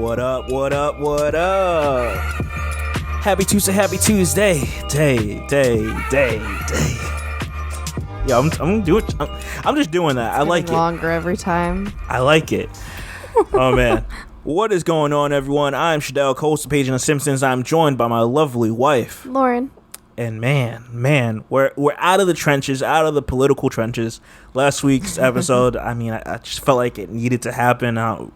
What up? What up? What up? Happy Tuesday. Day. Yeah, I'm just doing that. I like it. Longer every time. I like it. Oh man. What is going on, everyone? I'm Shadell, co-host of Paging the Simpsons. I'm joined by my lovely wife, Lauren. And man, we're out of the trenches, out of the political trenches. Last week's episode, I just felt like it needed to happen.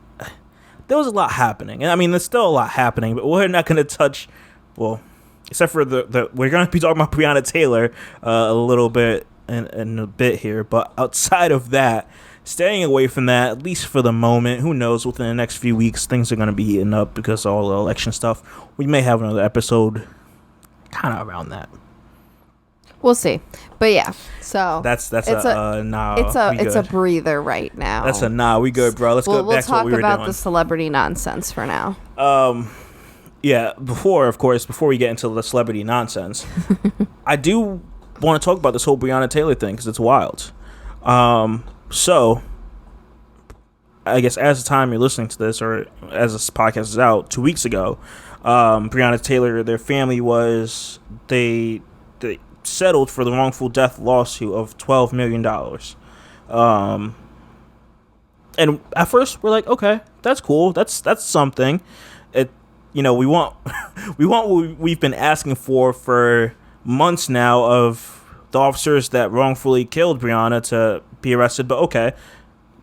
There was a lot happening. And I mean, there's still a lot happening, but we're not going to touch, well, except for we're going to be talking about Breonna Taylor a little bit in a bit here. But outside of that, staying away from that, at least for the moment. Who knows, within the next few weeks, things are going to be heating up because of all the election stuff. We may have another episode kind of around that. We'll see. But yeah, so that's a nah. It's a breather right now. That's a nah. We good, bro. Let's go back to what we were doing. We'll talk about the celebrity nonsense for now. Yeah. Before we get into the celebrity nonsense, I do want to talk about this whole Breonna Taylor thing because it's wild. So I guess as the time you're listening to this, or as this podcast is out, 2 weeks ago, Breonna Taylor, their family they settled for the wrongful death lawsuit of $12 million. And at first we're like, okay, that's cool. That's something. We want what we've been asking for months now of the officers that wrongfully killed Breonna to be arrested. But okay,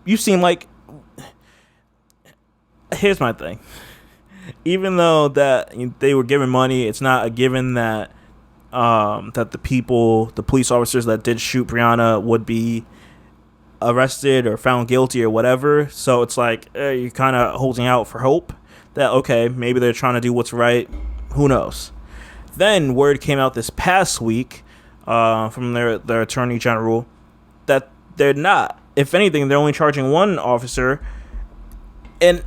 you seem like, here's my thing. Even though that they were given money, it's not a given that the police officers that did shoot Breonna would be arrested or found guilty or whatever. So it's like you're kind of holding out for hope that, okay, maybe they're trying to do what's right. Who knows? Then word came out this past week from their attorney general that they're not. If anything, they're only charging one officer. And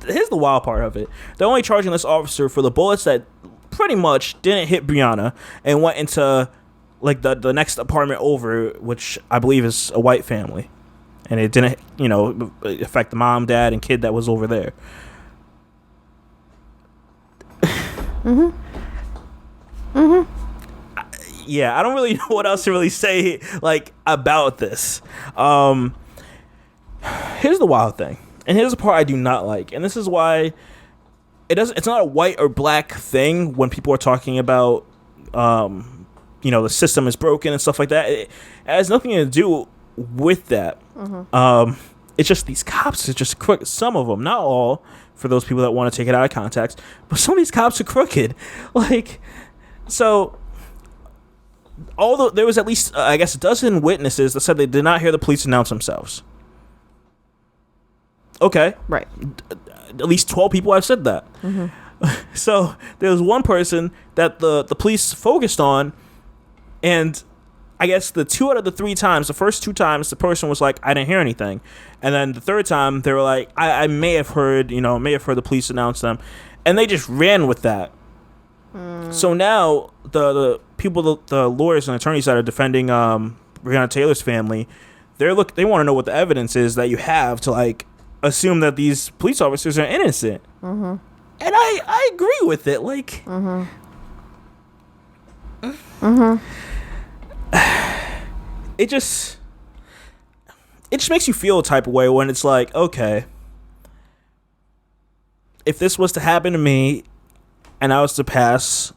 here's the wild part of it. They're only charging this officer for the bullets that pretty much didn't hit Breonna and went into like the next apartment over, which I believe is a white family, and it didn't affect the mom, dad, and kid that was over there. Yeah, I don't really know what else to really say about this. Here's the wild thing, and here's the part I do not like, and this is why it's not a white or black thing when people are talking about the system is broken and stuff like that. It has nothing to do with that. It's just these cops are just crooked. Some of them, not all, for those people that want to take it out of context, but some of these cops are crooked. Although there was at least I guess a dozen witnesses that said they did not hear the police announce themselves. Okay, right. At least 12 people have said that. So there was one person that the police focused on, and I guess the 2 out of the 3 times, the first 2 times, the person was like, I didn't hear anything. And then the third time, they were like, I may have heard the police announce them. And they just ran with that. So now the people, the lawyers and attorneys that are defending Breonna Taylor's family, they want to know what the evidence is that you have to assume that these police officers are innocent. And I agree with it. It just makes you feel a type of way when it's like, okay, if this was to happen to me and I was to pass,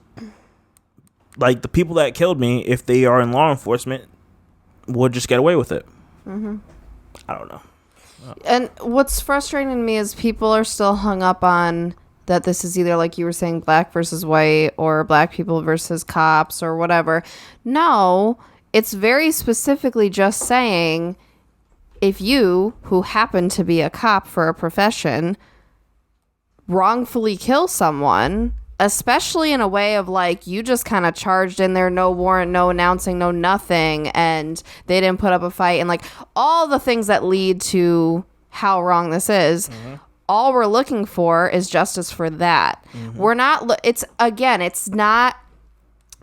the people that killed me, if they are in law enforcement, would just get away with it. I don't know. And what's frustrating to me is people are still hung up on that this is either, like you were saying, black versus white or black people versus cops or whatever. No, it's very specifically just saying if you, who happen to be a cop for a profession, wrongfully kill someone, especially in a way of you just kind of charged in there, no warrant, no announcing, no nothing, and they didn't put up a fight, and all the things that lead to how wrong this is. All we're looking for is justice for that. We're not, it's not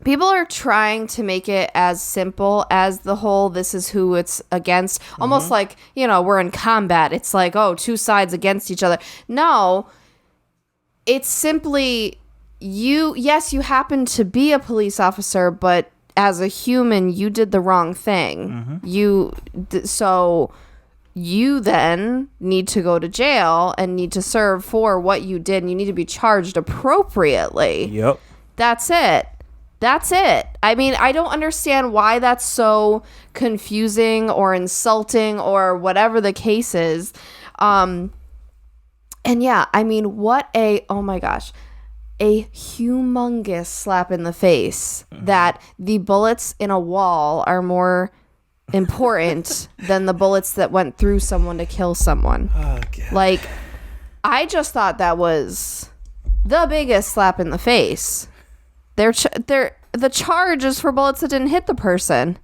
people are trying to make it as simple as the whole this is who it's against. Almost like, we're in combat. It's like, oh, two sides against each other. No, it's simply you happen to be a police officer, but as a human, you did the wrong thing. So you then need to go to jail and need to serve for what you did, and you need to be charged appropriately. Yep. That's it. I mean, I don't understand why that's so confusing or insulting or whatever the case is. And yeah, I mean, oh my gosh, a humongous slap in the face that the bullets in a wall are more important than the bullets that went through someone to kill someone. Oh, God. Like, I just thought that was the biggest slap in the face. The charge is for bullets that didn't hit the person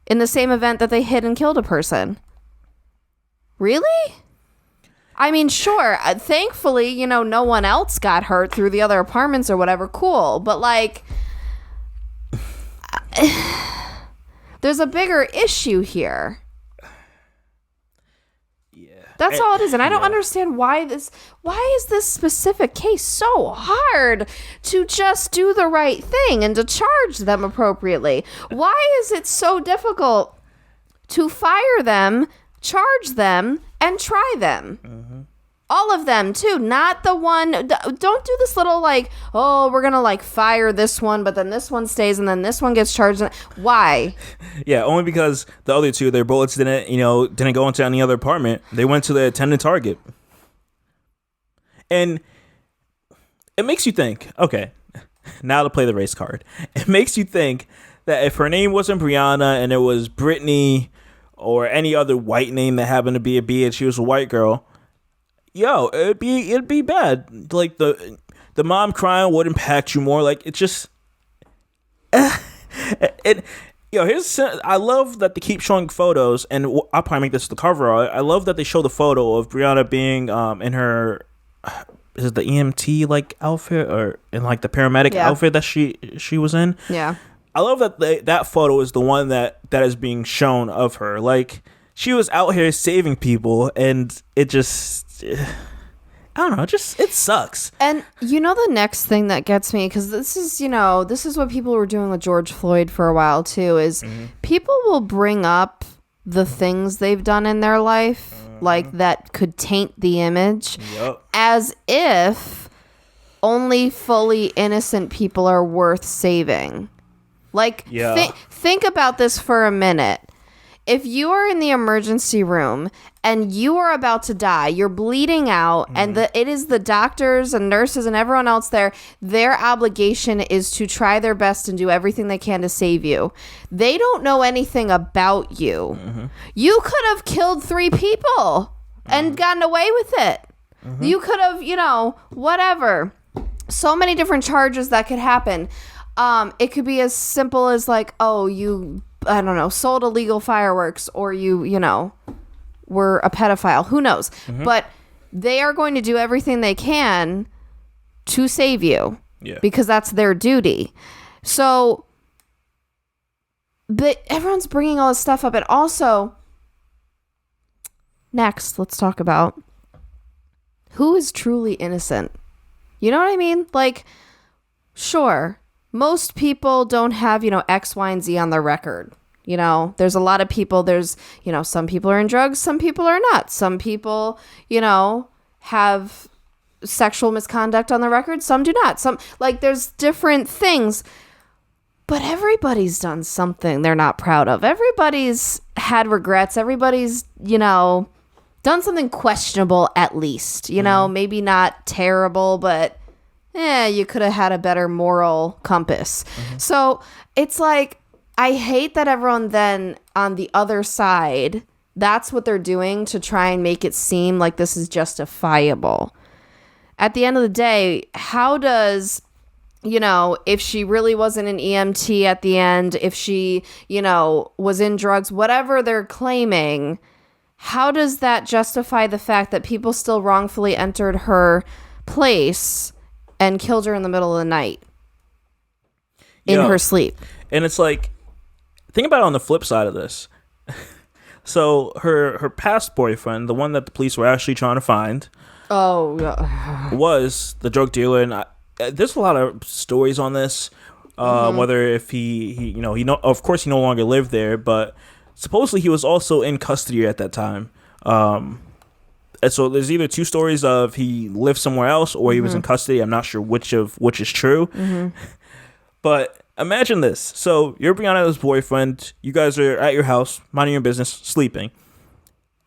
in the same event that they hit and killed a person. Really? I mean, sure. Thankfully, no one else got hurt through the other apartments or whatever. Cool. But like, there's a bigger issue here. That's all it is. And I don't understand why is this specific case so hard to just do the right thing and to charge them appropriately? Why is it so difficult to fire them, charge them, and try them? All of them, too. Not the one. Don't do this little like, oh, we're going to like fire this one, but then this one stays and then this one gets charged. Why? Yeah, only because the other two, their bullets didn't go into any other apartment. They went to the attendant target. And it makes you think, okay, now to play the race card. It makes you think that if her name wasn't Breonna and it was Brittany or any other white name that happened to be a B and she was a white girl, it'd be bad. Like the mom crying would impact you more. Like it just, I love that they keep showing photos, and I'll probably make this the cover art. I love that they show the photo of Breonna being in her, is it the EMT like outfit or in like the paramedic outfit that she was in. Yeah, I love that that photo is the one that is being shown of her. Like she was out here saving people, and it just. I don't know, it sucks. And the next thing that gets me, because this is what people were doing with George Floyd for a while too, is people will bring up the things they've done in their life, like that could taint the image, as if only fully innocent people are worth saving. Like, think about this for a minute. If you are in the emergency room and you are about to die, you're bleeding out, and it is the doctors and nurses and everyone else there, their obligation is to try their best and do everything they can to save you. They don't know anything about you. You could have killed 3 people and gotten away with it. You could have, whatever. So many different charges that could happen. It could be as simple as like, oh, you... I don't know, sold illegal fireworks, or you were a pedophile. Who knows? But they are going to do everything they can to save you because that's their duty. So, but everyone's bringing all this stuff up. And also, next, let's talk about who is truly innocent. You know what I mean? Like, sure. Most people don't have, X, Y, and Z on their record. There's a lot of people. There's, some people are in drugs. Some people are not. Some people, have sexual misconduct on the record. Some do not. There's different things. But everybody's done something they're not proud of. Everybody's had regrets. Everybody's, done something questionable at least. Maybe not terrible, but... you could have had a better moral compass. So it's like, I hate that everyone then on the other side, that's what they're doing to try and make it seem like this is justifiable. At the end of the day, how does, if she really wasn't an EMT at the end, if she, was in drugs, whatever they're claiming, how does that justify the fact that people still wrongfully entered her place and killed her in the middle of the night? in Yo. her sleep. And it's like, think about it on the flip side of this. So her past boyfriend, the one that the police were actually trying to find, was the drug dealer. And there's a lot of stories on this. Whether if he of course he no longer lived there, but supposedly he was also in custody at that time. And so there's either two stories of he lived somewhere else or he was in custody. I'm not sure which is true. But imagine this. So you're Breonna's boyfriend. You guys are at your house, minding your business, sleeping.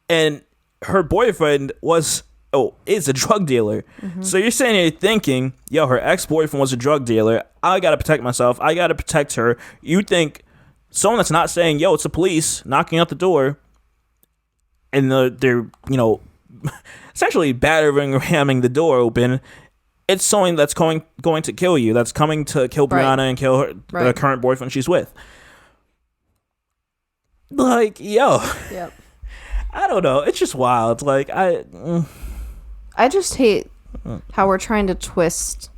And her boyfriend is a drug dealer. So you're sitting here thinking, yo, her ex-boyfriend was a drug dealer. I got to protect myself. I got to protect her. You think someone that's not saying, yo, it's the police knocking out the door, and they're, essentially battering or ramming the door open. It's someone that's going to kill you. That's coming to kill Breonna and kill the current boyfriend she's with. Like, yo. Yep. I don't know. It's just wild. Like, I just hate how we're trying to twist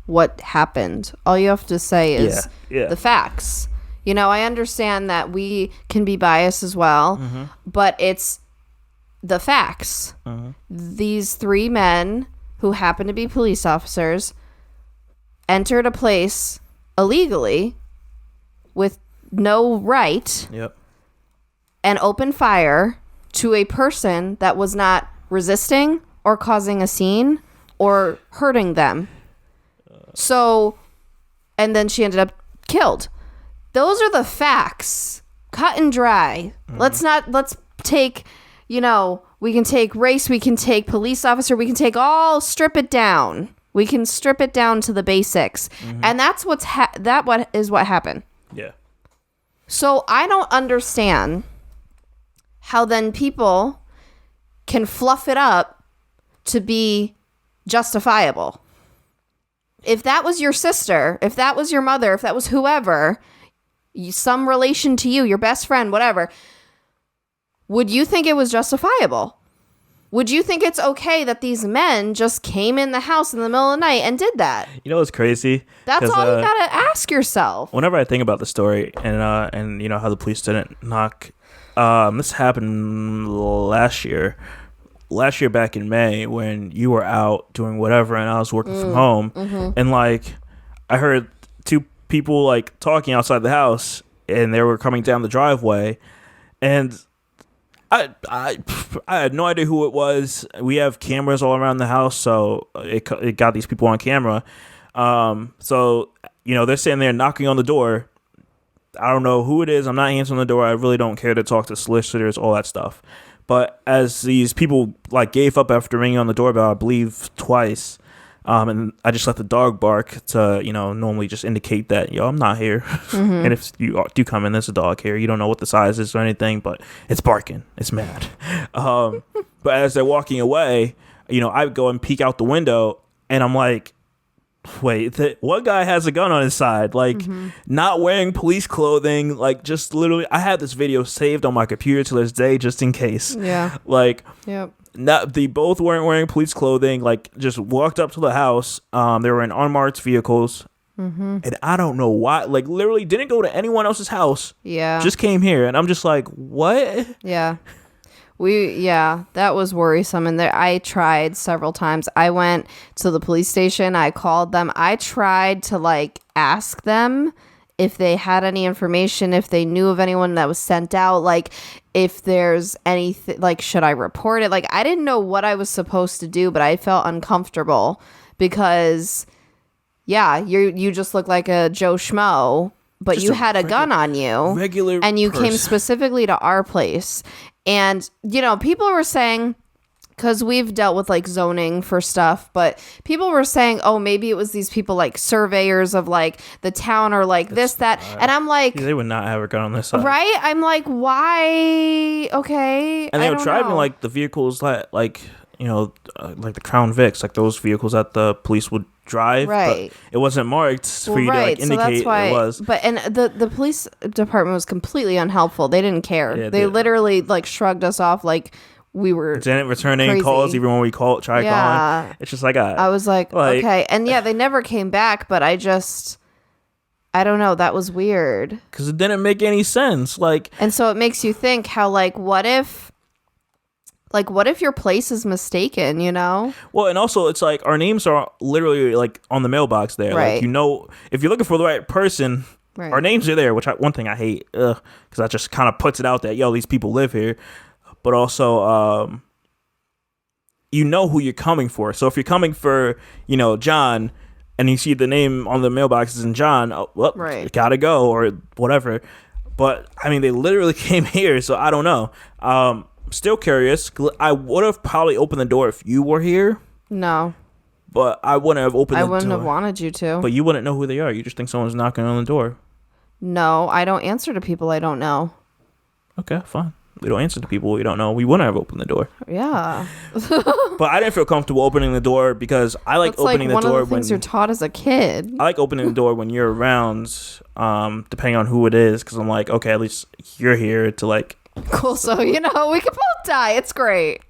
what happened. All you have to say is the facts. I understand that we can be biased as well, but it's the facts. These three men who happen to be police officers entered a place illegally with no right and opened fire to a person that was not resisting or causing a scene or hurting them. So, and then she ended up killed. Those are the facts. Cut and dry. Let's take, we can take race, we can take police officer, we can take strip it down. We can strip it down to the basics. And that's what happened. Yeah. So I don't understand how then people can fluff it up to be justifiable. If that was your sister, if that was your mother, if that was whoever, some relation to you, your best friend, whatever, would you think it was justifiable? Would you think it's okay that these men just came in the house in the middle of the night and did that? You know what's crazy? That's all you gotta ask yourself. Whenever I think about the story and how the police didn't knock, this happened last year back in May when you were out doing whatever and I was working from home, and like I heard two people like talking outside the house and they were coming down the driveway, and I had no idea who it was. We have cameras all around the house, so it got these people on camera. So they're sitting there knocking on the door. I don't know who it is. I'm not answering the door. I really don't care to talk to solicitors, all that stuff. But as these people like gave up after ringing on the doorbell, I believe twice, and I just let the dog bark to normally just indicate that I'm not here. And if you do come in, there's a dog here. You don't know what the size is or anything, but it's barking. It's mad. But as they're walking away, I go and peek out the window, and I'm like, wait, one guy has a gun on his side, like not wearing police clothing, like just literally. I had this video saved on my computer to this day just in case. Yeah. Like. Yep. They both weren't wearing police clothing. Like just walked up to the house. They were in unmarked vehicles, and I don't know why. Like literally didn't go to anyone else's house. Yeah. Just came here, and I'm just like, what? Yeah. That was worrisome. And I tried several times. I went to the police station. I called them. I tried to like ask them if they had any information, if they knew of anyone that was sent out, like if there's anything, like should I report it? Like I didn't know what I was supposed to do, but I felt uncomfortable because you just look like a Joe Schmo, but you had a gun on you, and you came specifically to our place. And people were saying, because we've dealt with like zoning for stuff, but people were saying, oh, maybe it was these people like surveyors of like the town or like that. And I'm like, they would not have a gun on this side. Right? I'm like, why? Okay. And they were driving like the vehicles like the Crown Vics, like those vehicles that the police would drive. Right. But it wasn't marked for you to like indicate so that's why, it was. But and the police department was completely unhelpful. They didn't care. Yeah, they literally like shrugged us off like we were didn't return any calls even when we tried calling. It's just like I was like okay. And they never came back, but I I don't know. That was weird. Because it didn't make any sense. Like, and so it makes you think how, like, what if your place is mistaken, you know? Well, and also it's like our names are literally like on the mailbox there. Right. Like, you know, if you're looking for the right person, right. our names are there, which one thing I hate, because that just kind of puts it out that, yo, these people live here. But also, you know who you're coming for. So if you're coming for, you know, John, and you see the name on the mailbox is in John, well, right. Gotta go, or whatever. But, I mean, they literally came here, so I don't know. Still curious. I would have probably opened the door if you were here. No. But I wouldn't have opened the door. I wouldn't have wanted you to. But you wouldn't know who they are. You just think someone's knocking on the door. No, I don't answer to people I don't know. Okay, fine. We don't answer to people we don't know. We wouldn't have opened the door. Yeah. But I didn't feel comfortable opening the door because I like opening the door when... That's one of the things you're taught as a kid. I like opening the door when you're around, depending on who it is, because I'm like, okay, at least you're here to like... Cool, so, you know, we can both die. It's great.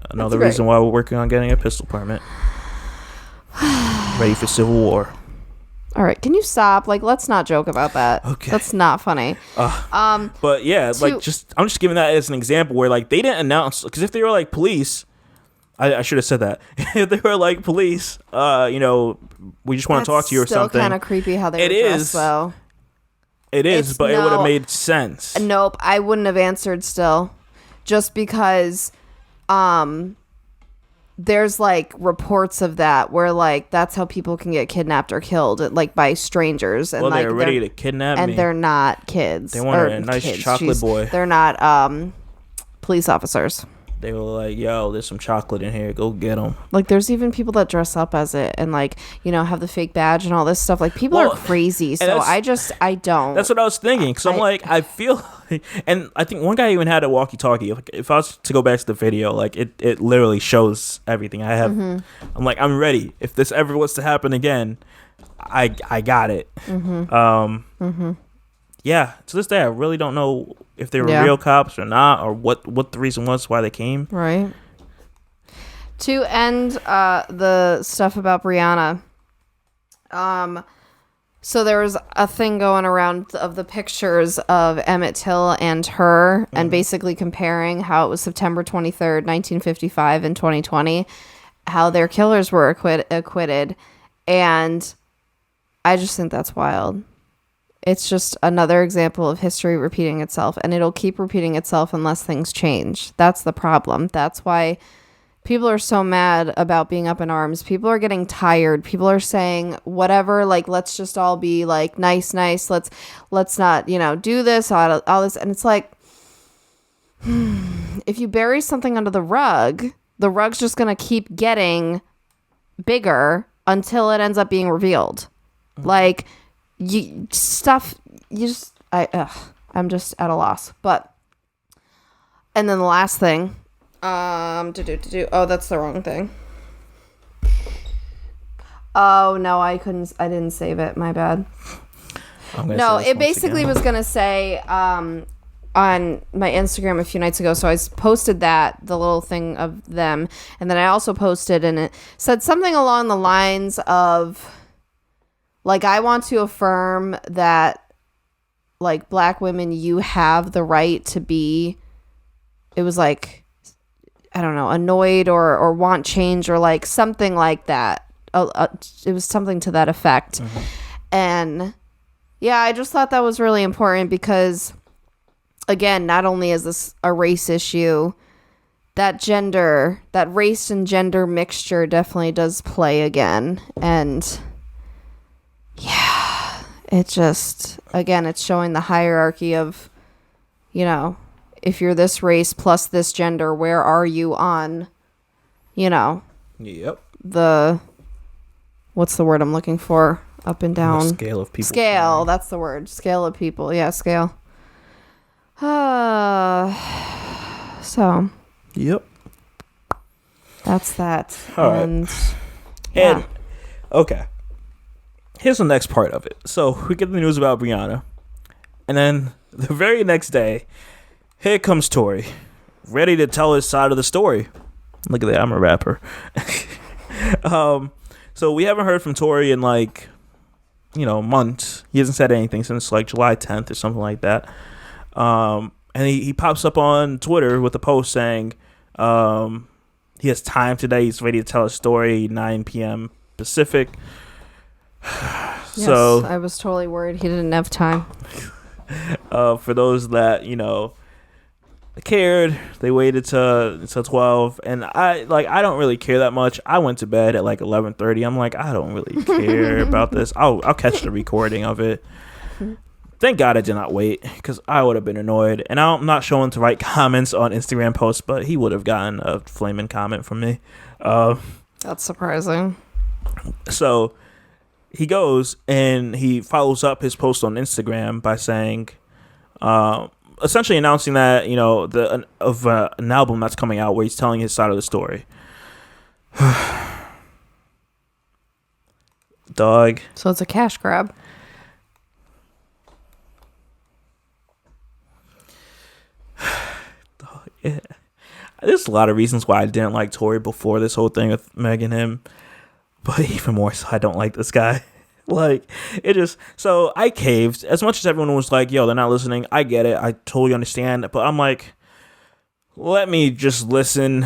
Another reason why we're working on getting a pistol permit. Ready for Civil War. All right, can you stop? Like, let's not joke about that. Okay. That's not funny. But yeah, like, I'm just giving that as an example where, like, they didn't announce, because if they were like police, I should have said that. If they were like police, you know, we just want to talk to you or something. It's still kind of creepy how they were dressed, though. It is, but it would have made sense. Nope, I wouldn't have answered still. Just because there's like reports of that where like that's how people can get kidnapped or killed, like by strangers. And well, like they're ready to kidnap me. And they're not kids. They want a nice chocolate boy. They're not police officers. They were like, yo, there's some chocolate in here. Go get them. Like, there's even people that dress up as it and, like, you know, have the fake badge and all this stuff. Like, people are crazy. So I don't. That's what I was thinking. Because I'm like, I feel like, and I think one guy even had a walkie-talkie. Like, if I was to go back to the video, like, it literally shows everything I have. Mm-hmm. I'm like, I'm ready. If this ever was to happen again, I got it. Mm-hmm. Yeah, to this day, I really don't know if they were real cops or not, or what the reason was why they came. Right. To end the stuff about Breonna, so there was a thing going around of the pictures of Emmett Till and her, and basically comparing how it was September 23rd, 1955 and 2020, how their killers were acquitted, and I just think that's wild. It's just another example of history repeating itself, and it'll keep repeating itself unless things change. That's the problem. That's why people are so mad about being up in arms. People are getting tired. People are saying whatever, like, let's just all be like nice. Let's not, you know, do this, all this. And it's like, if you bury something under the rug's just going to keep getting bigger until it ends up being revealed. Like, I'm just at a loss. But, and then the last thing, oh, that's the wrong thing. Oh no, I didn't save it, my bad. No, it basically was gonna say on my Instagram a few nights ago, so I posted the little thing of them, and then I also posted, and it said something along the lines of, like, I want to affirm that, like, Black women, you have the right to be, it was like, I don't know, annoyed or want change or like something like that. It was something to that effect. Mm-hmm. And yeah, I just thought that was really important because, again, not only is this a race issue, that race and gender mixture definitely does play again. And yeah, it just, again, it's showing the hierarchy of, you know, if you're this race plus this gender, where are you on, you know, what's the word I'm looking for? Up and down. The scale of people. Scale, that's the word. Scale of people. Yeah, scale. So. Yep. That's that. All right. And okay. Here's the next part of it. So we get the news about Breonna, and then the very next day, here comes Tory, ready to tell his side of the story. Look at that, I'm a rapper. So we haven't heard from Tory in like months. He hasn't said anything since like July 10th or something like that. And he pops up on Twitter with a post saying he has time today. He's ready to tell a story, 9 p.m. Pacific. Yes, I was totally worried he didn't have time. For those that cared, they waited till 12, and I don't really care that much. I went to bed at like 11:30. I'm like, I don't really care about this. I'll catch the recording of it. Thank God I did not wait, because I would have been annoyed. And I'm not showing to write comments on Instagram posts, but he would have gotten a flaming comment from me. That's surprising. So he goes and he follows up his post on Instagram by saying, essentially announcing that an album that's coming out where he's telling his side of the story. Dog. So it's a cash grab. Dog, yeah. There's a lot of reasons why I didn't like Tory before this whole thing with Meg and him. But even more so, I don't like this guy. So I caved. As much as everyone was like, yo, they're not listening, I get it. I totally understand. But I'm like, let me just listen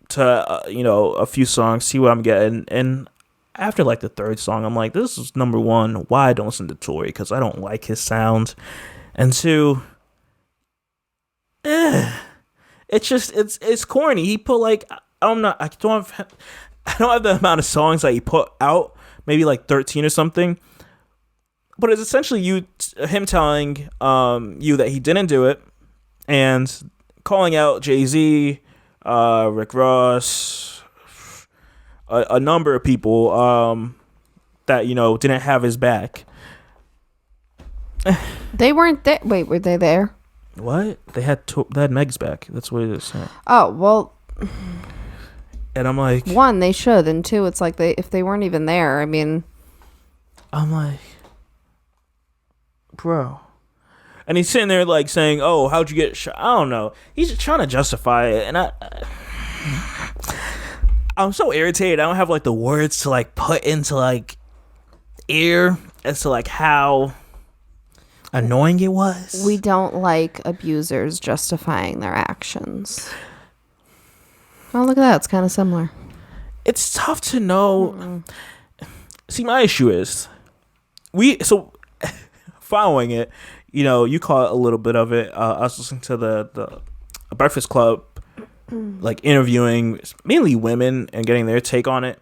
to, a few songs, see what I'm getting. And after like the third song, I'm like, this is number one, why I don't listen to Tory, because I don't like his sound. And two, it's corny. He put I don't have the amount of songs that he put out, maybe like 13 or something, but it's essentially him telling you that he didn't do it, and calling out Jay-Z, Rick Ross, a number of people that didn't have his back. They weren't there. Wait, were they there? What? They had Meg's back. That's what it is saying. Oh, well. And I'm like, one, they should, and two, it's like if they weren't even there, I mean, I'm like, bro. And he's sitting there like saying, oh, how'd you get shot? I don't know. He's just trying to justify it, and I'm so irritated. I don't have like the words to like put into like ear as to like how annoying it was. We don't like abusers justifying their actions. Oh, look at that. It's kind of similar. It's tough to know. See, my issue is following it, you caught a little bit of it. I was listening to the Breakfast Club, like interviewing mainly women and getting their take on it.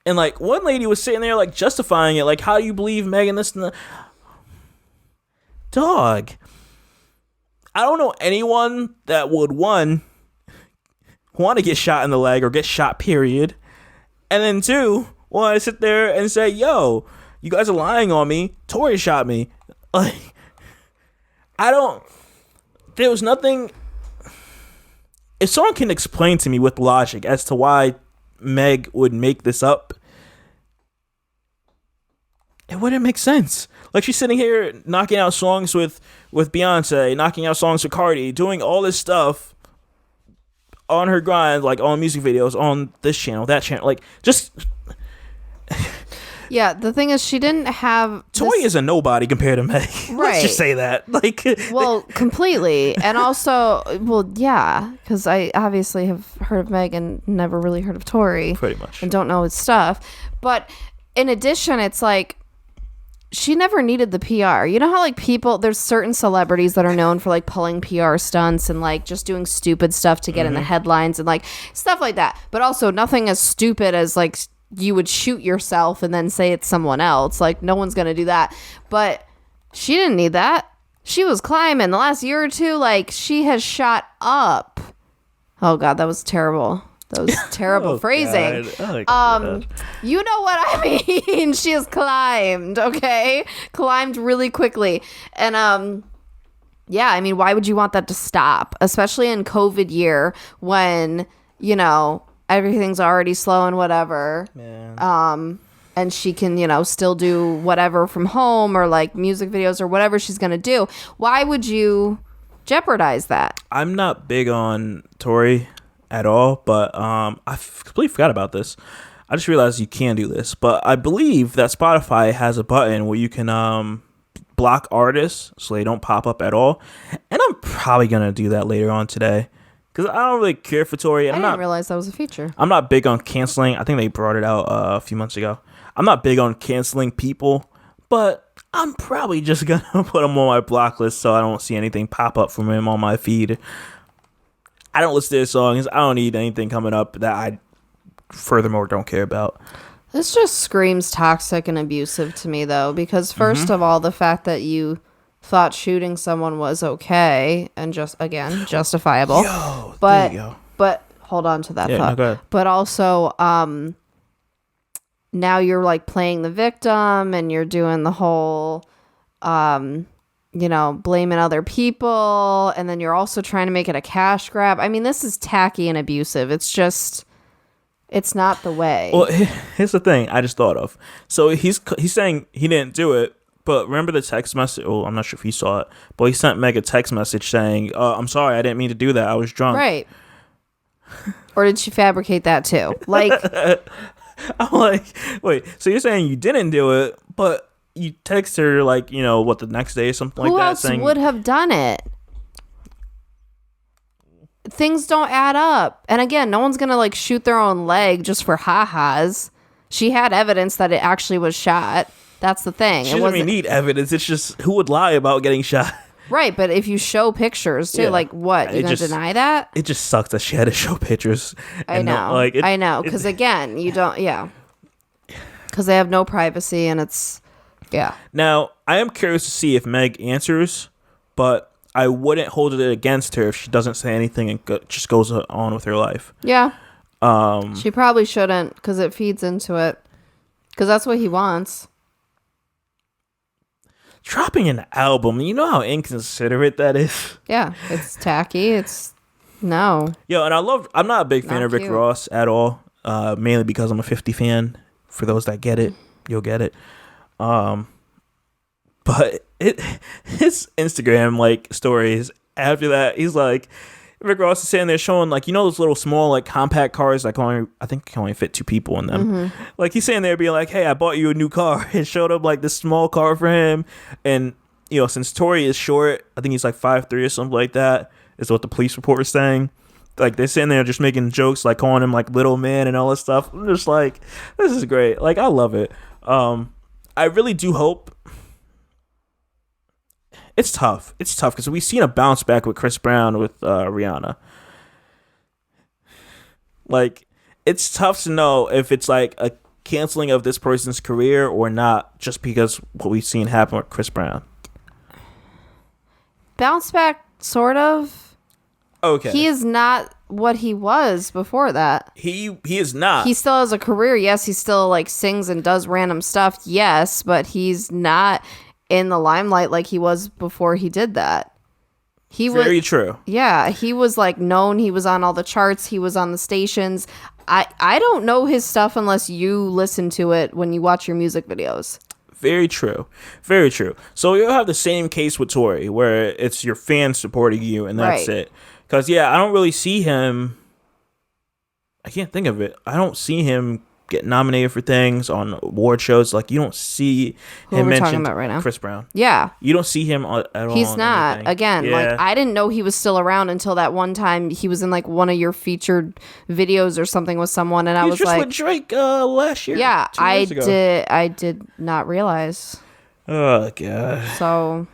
And like one lady was sitting there like justifying it. Like, how do you believe Megan this and the dog? I don't know anyone that would want to get shot in the leg or get shot, period. And then two, want to sit there and say, yo, you guys are lying on me. Tory shot me. Like, there was nothing. If someone can explain to me with logic as to why Meg would make this up, it wouldn't make sense. Like, she's sitting here knocking out songs with Beyonce, knocking out songs with Cardi, doing all this stuff on her grind, like on music videos, on this channel, that channel, like just. Yeah, the thing is, she didn't have. Tory is a nobody compared to Meg. Right. Let's just say that. Like. Well, completely, and also, yeah, because I obviously have heard of Meg and never really heard of Tory. Pretty much. And don't know his stuff, but in addition, it's like, she never needed the PR. You know how like there's certain celebrities that are known for like pulling PR stunts and like just doing stupid stuff to get in the headlines and like stuff like that. But also nothing as stupid as like you would shoot yourself and then say it's someone else. Like, no one's going to do that. But she didn't need that. She was climbing the last year or two. Like, she has shot up. Oh God, that was terrible. That was terrible phrasing. You know what I mean? She has climbed, okay? Climbed really quickly. And yeah, I mean, why would you want that to stop? Especially in COVID year when, everything's already slow and whatever. Man. And she can, still do whatever from home or like music videos or whatever she's going to do. Why would you jeopardize that? I'm not big on Tory at all, but I completely forgot about this. I just realized you can do this, but I believe that Spotify has a button where you can block artists so they don't pop up at all. And I'm probably gonna do that later on today because I don't really care for Tory. I didn't realize that was a feature. I'm not big on canceling. I think they brought it out a few months ago. I'm not big on canceling people, but I'm probably just gonna put him on my block list so I don't see anything pop up from him on my feed. I don't listen to his songs. I don't need anything coming up that I furthermore don't care about. This just screams toxic and abusive to me, though, because first of all, the fact that you thought shooting someone was okay and just, again, justifiable. There you go. But hold on to that thought. No, go ahead. But also, now you're like playing the victim and you're doing the whole, blaming other people. And then you're also trying to make it a cash grab. I mean, this is tacky and abusive. It's just... It's not the way. Well, here's the thing I just thought of. So he's saying he didn't do it, but remember the text message? Oh, I'm not sure if he saw it, but he sent Meg a text message saying, I'm sorry, I didn't mean to do that. I was drunk. Right. Or did she fabricate that too? Like, I'm like, wait, so you're saying you didn't do it, but you text her like, the next day or something like that? Who else saying, would have done it? Things don't add up. And again, no one's going to like shoot their own leg just for ha-has. She had evidence that it actually was shot. That's the thing. She doesn't even need evidence. It's just who would lie about getting shot. Right, but if you show pictures too, like what? You're going to deny that? It just sucks that she had to show pictures. I know. I know. Because again, you don't, because they have no privacy and it's, Now, I am curious to see if Meg answers, but I wouldn't hold it against her if she doesn't say anything and just goes on with her life. Yeah. She probably shouldn't because it feeds into it. Because that's what he wants. Dropping an album, you know how inconsiderate that is? Yeah. It's tacky. No. Yo, and I'm not a big fan of Rick cute. Ross at all. Mainly because I'm a 50 fan. For those that get it, you'll get it. But his Instagram stories after that, he's like, Rick Ross is sitting there showing those little small compact cars I think can only fit 2 people in them. Like he's sitting there being like, hey, I bought you a new car, and showed up this small car for him. And since Tory is short, I think he's 5'3" or something like that, is what the police report is saying. They're sitting there just making jokes, calling him little man and all this stuff. I'm just like, this is great. I love it. I really do hope. It's tough. It's tough because we've seen a bounce back with Chris Brown with Rihanna. It's tough to know if it's a canceling of this person's career or not, just because what we've seen happen with Chris Brown. Bounce back, sort of. Okay. He is not what he was before that. He is not. He still has a career. Yes, he still sings and does random stuff. Yes, but he's not in the limelight like he was before he did that. Very true. Yeah, he was known. He was on all the charts. He was on the stations. I don't know his stuff unless you listen to it when you watch your music videos. Very true. Very true. So you'll have the same case with Tory, where it's your fans supporting you and that's it. Because, I don't really see him. I can't think of it. I don't see him get nominated for things on award shows. You don't see him mentioned about right now? Chris Brown. Yeah. You don't see him at all. He's not. Anything. Again, I didn't know he was still around until that one time he was in one of your featured videos or something with someone, and I was just with Drake last year. Yeah, 2 years ago. I did not realize. Oh god. So.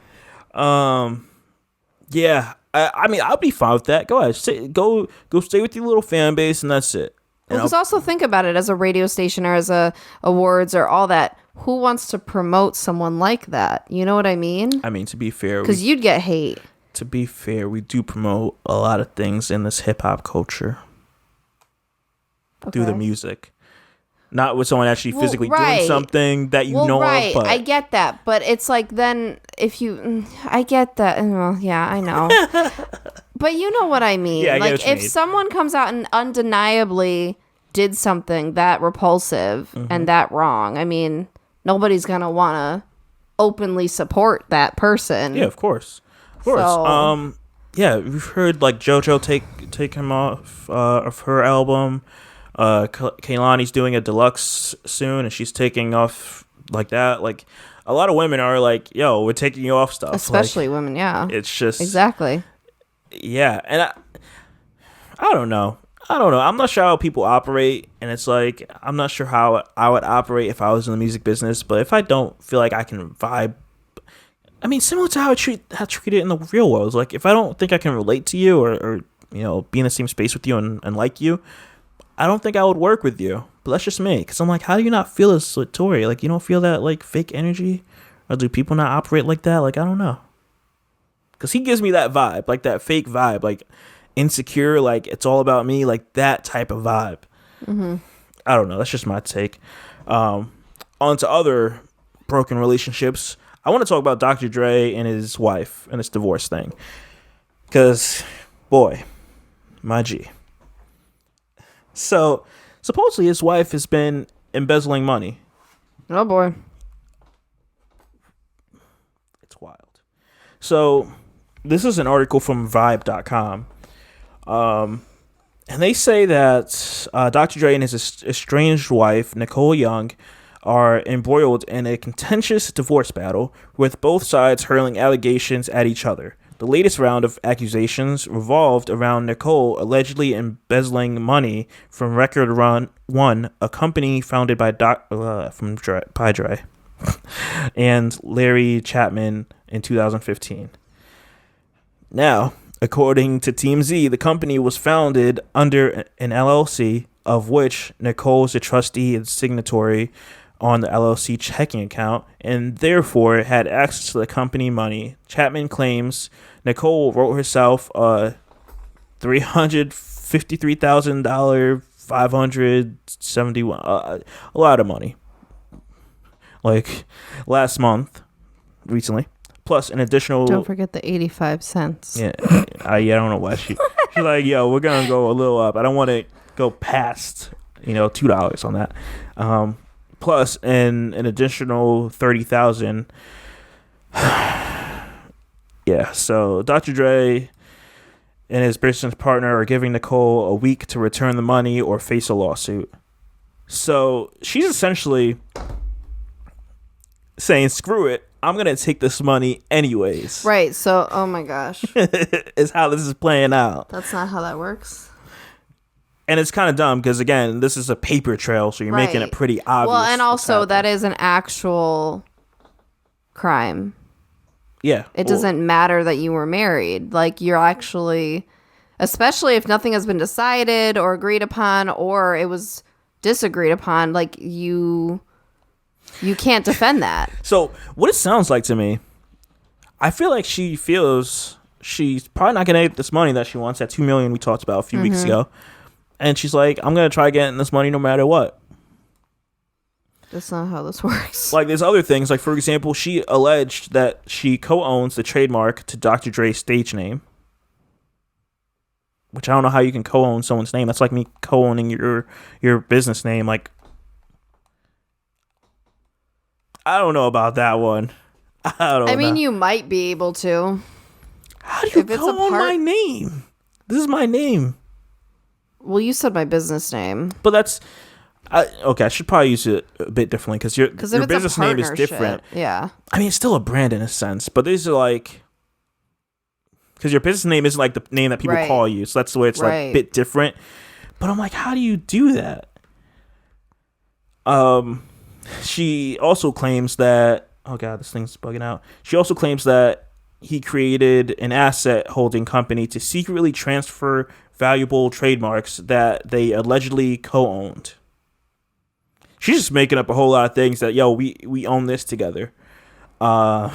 Yeah. I mean, I'll be fine with that. Go ahead. Go stay with your little fan base, and that's it. Because also think about it, as a radio station or as a awards or all that, who wants to promote someone like that? You know what I mean? I mean, to be fair, because you'd get hate. To be fair, we do promote a lot of things in this hip hop culture through the music, not with someone actually physically doing something that you know of. But I get that, but it's then if you, I get that. Well, yeah, I know. But you know what I mean. Yeah, if someone comes out and undeniably did something that repulsive and that wrong, I mean, nobody's going to want to openly support that person. Yeah, of course. Of course. Yeah, we've heard JoJo take him off of her album. Kaylani's doing a deluxe soon, and she's taking off like that. Like, a lot of women are like, "Yo, we're taking you off stuff." Especially like, women, yeah. It's just exactly. Yeah, and I don't know. I'm not sure how people operate, and it's like I'm not sure how I would operate if I was in the music business. But if I don't feel like I can vibe, I mean, similar to how I treat it in the real world. Like, if I don't think I can relate to you or be in the same space with you and like you, I don't think I would work with you. But that's just me, because I'm like, how do you not feel this with Tory? Like, you don't feel that like fake energy, or do people not operate like that? Like, I don't know, because he gives me that vibe, like that fake vibe, like insecure, like it's all about me, like that type of vibe. I don't know. That's just my take. On to other broken relationships. I want to talk about Dr. Dre and his wife and this divorce thing, because, boy, my G. So, supposedly his wife has been embezzling money. Oh, boy. It's wild. So, this is an article from Vibe.com. And they say that Dr. Dre and his estranged wife, Nicole Young, are embroiled in a contentious divorce battle, with both sides hurling allegations at each other. The latest round of accusations revolved around Nicole allegedly embezzling money from Record One, a company founded by Dre and Larry Chapman in 2015. Now, according to TMZ, the company was founded under an LLC, of which Nicole is a trustee and signatory on the LLC checking account, and therefore had access to the company money. Chapman claims Nicole wrote herself a $353,000, 571, a lot of money, like last month, recently. Plus an additional. Don't forget the 85 cents. Yeah, I don't know why she's like, yo, we're gonna go a little up. I don't want to go past $2 on that. Plus an additional 30,000. Yeah. So Dr. Dre and his business partner are giving Nicole a week to return the money or face a lawsuit. So she's essentially saying, screw it, I'm going to take this money anyways. Right. So, oh my gosh. Is how this is playing out. That's not how that works. And it's kind of dumb because, again, this is a paper trail, so you're making it pretty obvious. Well, and also that is an actual crime. Yeah. It doesn't matter that you were married. Like, you're actually, especially if nothing has been decided or agreed upon, or it was disagreed upon, like, you can't defend that. So what it sounds like to me, I feel like she feels she's probably not going to get this money that she wants, that $2 million we talked about a few weeks ago. And she's like, I'm going to try getting this money no matter what. That's not how this works. Like, there's other things. Like, for example, she alleged that she co-owns the trademark to Dr. Dre's stage name. Which I don't know how you can co-own someone's name. That's like me co-owning your business name. Like, I don't know about that one. I mean, you might be able to. How do you co-own my name? This is my name. Well, you said my business name. But that's... I should probably use it a bit differently because your business name is different. Yeah. I mean, it's still a brand in a sense, but these are like... Because your business name isn't like the name that people call you, so that's the way it's like a bit different. But I'm like, how do you do that? She also claims that... Oh, God, this thing's bugging out. She also claims that he created an asset holding company to secretly transfer valuable trademarks that they allegedly co-owned. She's just making up a whole lot of things that, we own this together. The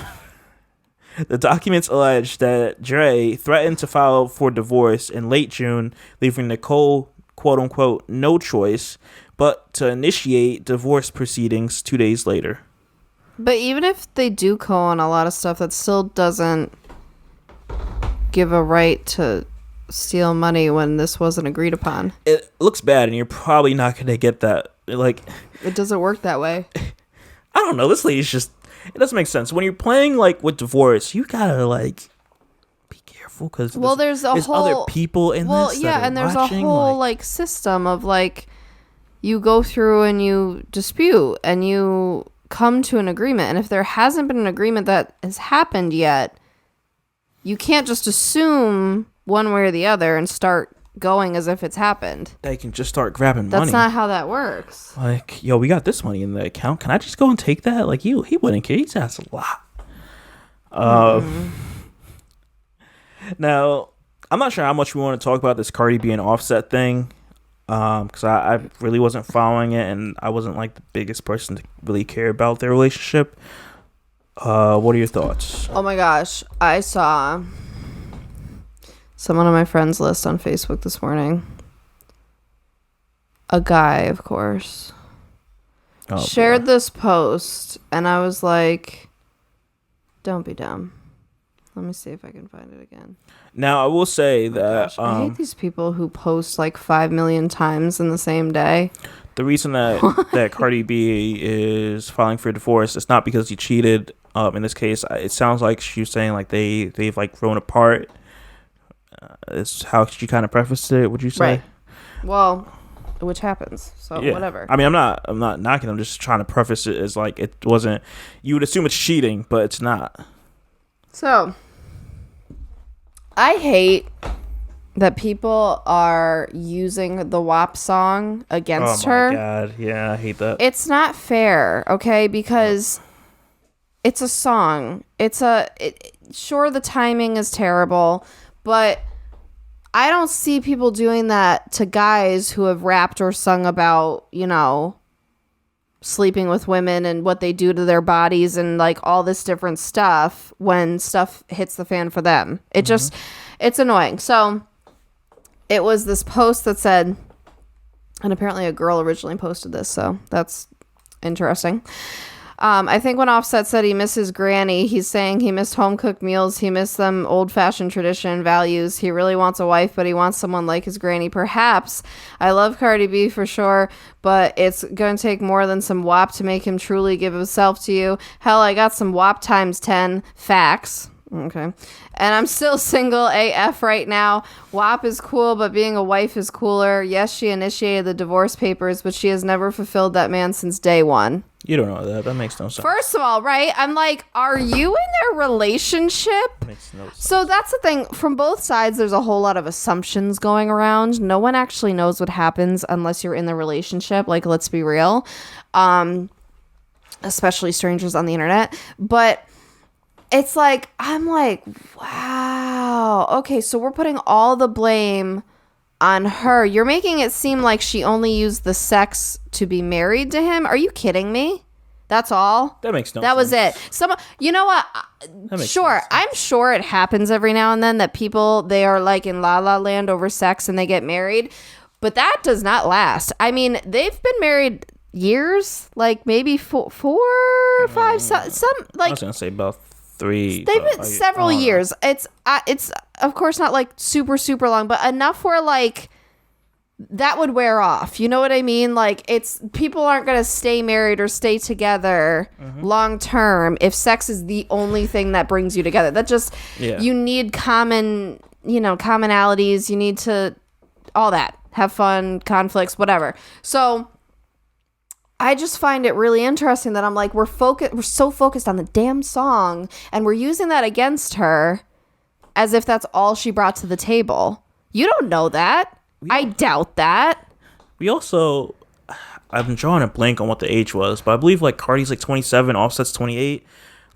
documents allege that Dre threatened to file for divorce in late June, leaving Nicole, quote-unquote, no choice but to initiate divorce proceedings 2 days later. But even if they do co-own a lot of stuff, that still doesn't give a right to steal money when this wasn't agreed upon. It looks bad, and you're probably not going to get that. Like, it doesn't work that way. I don't know. This lady's just... It doesn't make sense. When you're playing, like, with divorce, you gotta, like, be careful, because there's other people in this. Well, yeah, and there's watching, a whole, like, system of, like, you go through and you dispute and you come to an agreement. And if there hasn't been an agreement that has happened yet, you can't just assume one way or the other and start going as if it's happened. They can just start grabbing money. That's not how that works. Like, yo, we got this money in the account. Can I just go and take that? Like, he wouldn't care. He's asked a lot. Now, I'm not sure how much we want to talk about this Cardi B and Offset thing, because I really wasn't following it, and I wasn't like the biggest person to really care about their relationship. What are your thoughts? Oh my gosh, I saw someone on my friends list on Facebook this morning. A guy, of course, shared this post, and I was like, don't be dumb. Let me see if I can find it again. Now, I will say that I hate these people who post like 5 million times in the same day. The reason that Cardi B is filing for divorce is not because he cheated. In this case, it sounds like she was saying like they've like grown apart. Is how she kind of prefaced it. Would you say? Right. Well, which happens. So yeah. whatever. I mean, I'm not knocking. I'm just trying to preface it as like it wasn't. You would assume it's cheating, but it's not. So, I hate that people are using the WAP song against her. Oh my God. Yeah, I hate that. It's not fair, okay? Because it's a song. Sure, the timing is terrible, but I don't see people doing that to guys who have rapped or sung about, sleeping with women and what they do to their bodies and like all this different stuff when stuff hits the fan for them. It just, it's annoying. So it was this post that said, and apparently a girl originally posted this, so that's interesting. I think when Offset said he misses Granny, he's saying he missed home-cooked meals. He missed them old-fashioned tradition values. He really wants a wife, but he wants someone like his granny. Perhaps. I love Cardi B for sure, but it's going to take more than some WAP to make him truly give himself to you. Hell, I got some WAP times 10 facts. Okay. And I'm still single AF right now. WAP is cool, but being a wife is cooler. Yes, she initiated the divorce papers, but she has never fulfilled that man since day one. You don't know that. That makes no sense. First of all, right? I'm like, are you in their relationship? Makes no sense. So that's the thing. From both sides, there's a whole lot of assumptions going around. No one actually knows what happens unless you're in the relationship. Like, let's be real. Especially strangers on the internet. But it's like, I'm like, wow. Okay, so we're putting all the blame on her. You're making it seem like she only used the sex to be married to him. Are you kidding me? That's all? That makes no sense. That was it. You know what? Sure, sense. I'm sure it happens every now and then that people, they are like in la la land over sex and they get married. But that does not last. I mean, they've been married years, like maybe four or five, some like. I was going to say about 3. They've been several years. It's of course not like super long, but enough where like that would wear off. You know what I mean? Like, it's people aren't going to stay married or stay together long term if sex is the only thing that brings you together. That just you need common, commonalities. You need to all that, have fun, conflicts, whatever. So I just find it really interesting that I'm like, we're so focused on the damn song and we're using that against her as if that's all she brought to the table. You don't know that. I doubt that. We also, I've been drawing a blank on what the age was, but I believe like Cardi's like 27, Offset's 28.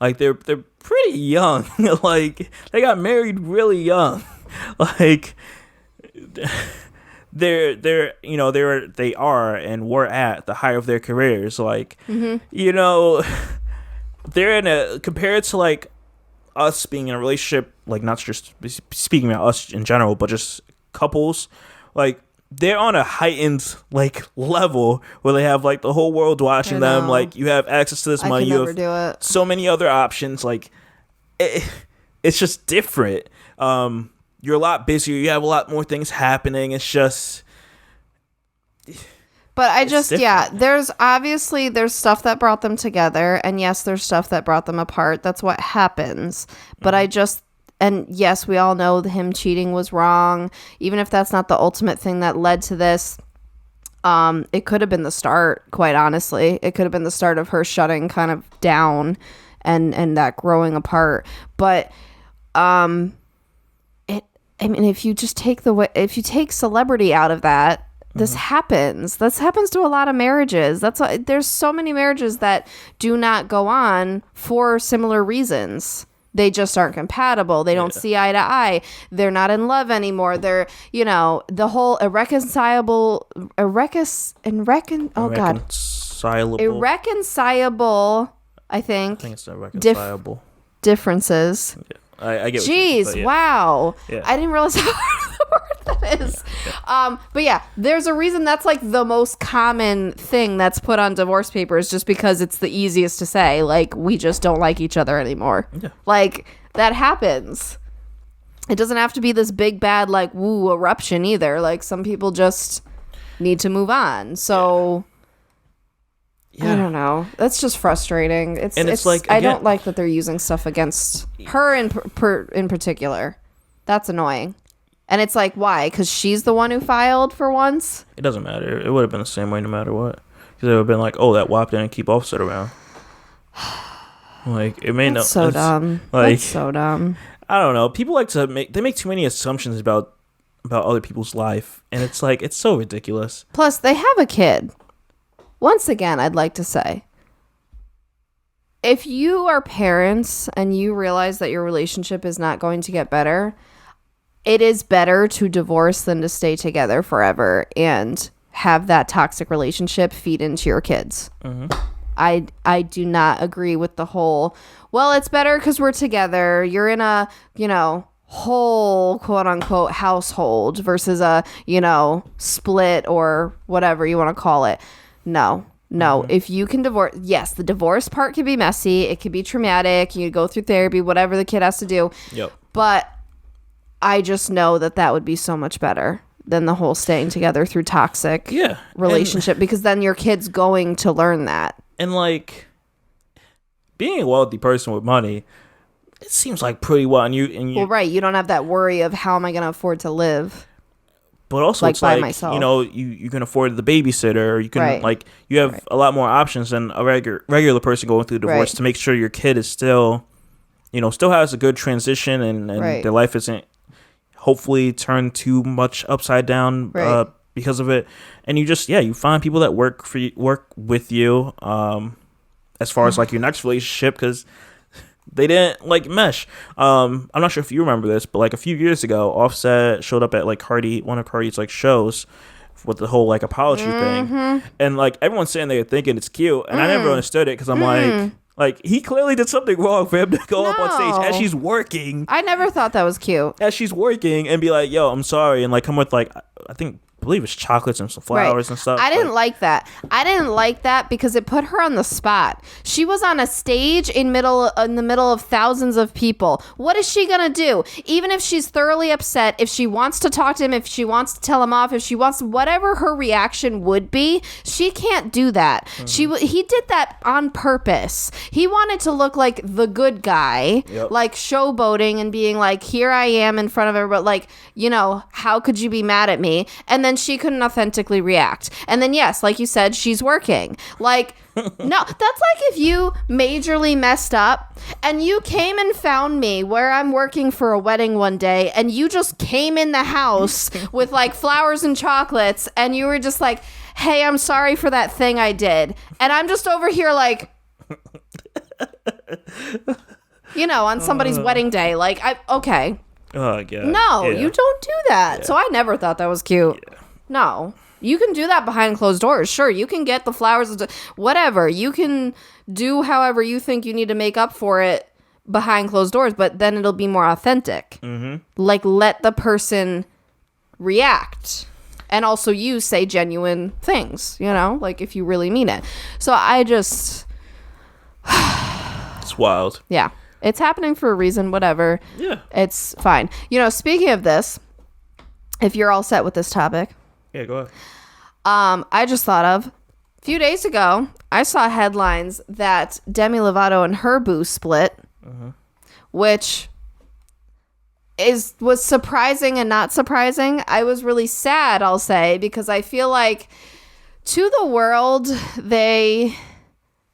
Like they're pretty young. Like they got married really young. Like they are and were at the height of their careers. Like, they're in a, compared to like us being in a relationship, like not just speaking about us in general, but just couples, like they're on a heightened like level where they have like the whole world watching them. Like you have access to this money. You have so many other options. Like it's just different. You're a lot busier. You have a lot more things happening. It's just. But there's stuff that brought them together. And yes, there's stuff that brought them apart. That's what happens. But and yes, we all know him cheating was wrong. Even if that's not the ultimate thing that led to this. It could have been the start, quite honestly. It could have been the start of her shutting kind of down and that growing apart. But if you just take if you take celebrity out of that, this happens. This happens to a lot of marriages. There's so many marriages that do not go on for similar reasons. They just aren't compatible. They don't see eye to eye. They're not in love anymore. They're, the whole irreconcilable, I think it's irreconcilable. Differences. Yeah. I get what Jeez, yeah. Wow. Yeah. I didn't realize how hard the word that is. Yeah. But yeah, there's a reason that's like the most common thing that's put on divorce papers, just because it's the easiest to say, like, we just don't like each other anymore. Yeah. Like, that happens. It doesn't have to be this big bad, like, woo eruption either. Like, some people just need to move on. So... Yeah. I don't know. That's just frustrating. It's like, again, I don't like that they're using stuff against her in particular. That's annoying. And it's like, why? Because she's the one who filed for once? It doesn't matter. It would have been the same way no matter what. Because it would have been like, oh, that WAP didn't keep Offset around. Like, it may not. So dumb. Like, that's so dumb. I don't know. People like to make too many assumptions about other people's life. And it's like, it's so ridiculous. Plus, they have a kid. Once again, I'd like to say, if you are parents and you realize that your relationship is not going to get better, it is better to divorce than to stay together forever and have that toxic relationship feed into your kids. Mm-hmm. I do not agree with the whole, well, it's better because we're together. You're in a, whole quote unquote household versus a, split or whatever you want to call it. No. Mm-hmm. If you can divorce, yes, the divorce part can be messy. It can be traumatic. You go through therapy, whatever the kid has to do. Yep. But I just know that would be so much better than the whole staying together through toxic relationship, because then your kid's going to learn that. And like, being a wealthy person with money, it seems like pretty well. Well, right. You don't have that worry of how am I going to afford to live. But also, it's like, myself. You can afford the babysitter. You can you have a lot more options than a regular person going through divorce to make sure your kid is still has a good transition and their life isn't hopefully turned too much upside down because of it. And you find people that work with you as far as like your next relationship, because they didn't mesh. I'm not sure if you remember this, but like a few years ago, Offset showed up at like one of Cardi's like shows with the whole like apology thing, and like everyone's sitting there thinking it's cute, and I never understood it because I'm like he clearly did something wrong for him to go up on stage as she's working. I never thought that was cute. As she's working and be like, "Yo, I'm sorry," and like come with like I believe it's chocolates and some flowers and stuff. I didn't like that. I didn't like that because it put her on the spot. She was on a stage in the middle of thousands of people. What is she gonna do? Even if she's thoroughly upset, if she wants to talk to him, if she wants to tell him off, if she wants whatever her reaction would be, she can't do that. Mm-hmm. He did that on purpose. He wanted to look like the good guy, like showboating and being like, "Here I am in front of everybody." Like, how could you be mad at me? And then she couldn't authentically react. And then, yes, like you said, she's working. Like, no, that's like if you majorly messed up and you came and found me where I'm working for a wedding one day and you just came in the house with like flowers and chocolates and you were just like, "Hey, I'm sorry for that thing I did." And I'm just over here like, on somebody's wedding day. Like, okay. Oh, God. No, you don't do that. Yeah. So I never thought that was cute. Yeah. No. You can do that behind closed doors. Sure, you can get the flowers, whatever. You can do however you think you need to make up for it behind closed doors, but then it'll be more authentic. Mm-hmm. Like, let the person react. And also you say genuine things, like if you really mean it. So I just... It's wild. Yeah. It's happening for a reason, whatever. Yeah. It's fine. Speaking of this, if you're all set with this topic. Yeah, go ahead. I just thought of, a few days ago, I saw headlines that Demi Lovato and her boo split, which was surprising and not surprising. I was really sad, I'll say, because I feel like To the world, they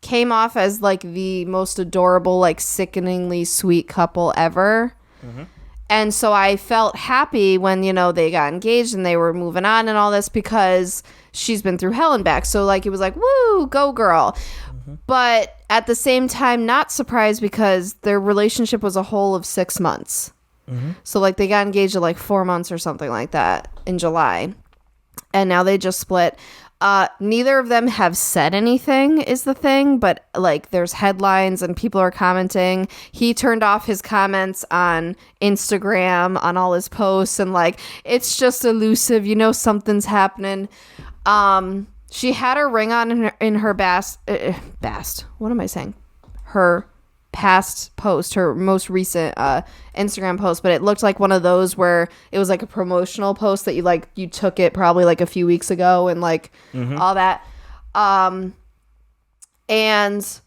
came off as like the most adorable, like sickeningly sweet couple ever. Mm-hmm. And so I felt happy when, you know, they got engaged and they were moving on and all this, because she's been through hell and back. So like it was like, woo, go girl. Mm-hmm. But at the same time, not surprised, because their relationship was a whole of 6 months. Mm-hmm. So like they got engaged at like 4 months or something like that in July. And now they just split. Neither of them have said anything is the thing, but like there's headlines and people are commenting. He turned off his comments on Instagram on all his posts, and like it's just elusive, you know, something's happening. She had her ring on in her what am I saying? Her past post, her most recent Instagram post, but it looked like one of those where it was like a promotional post that you took it probably like a few weeks ago and like all that. And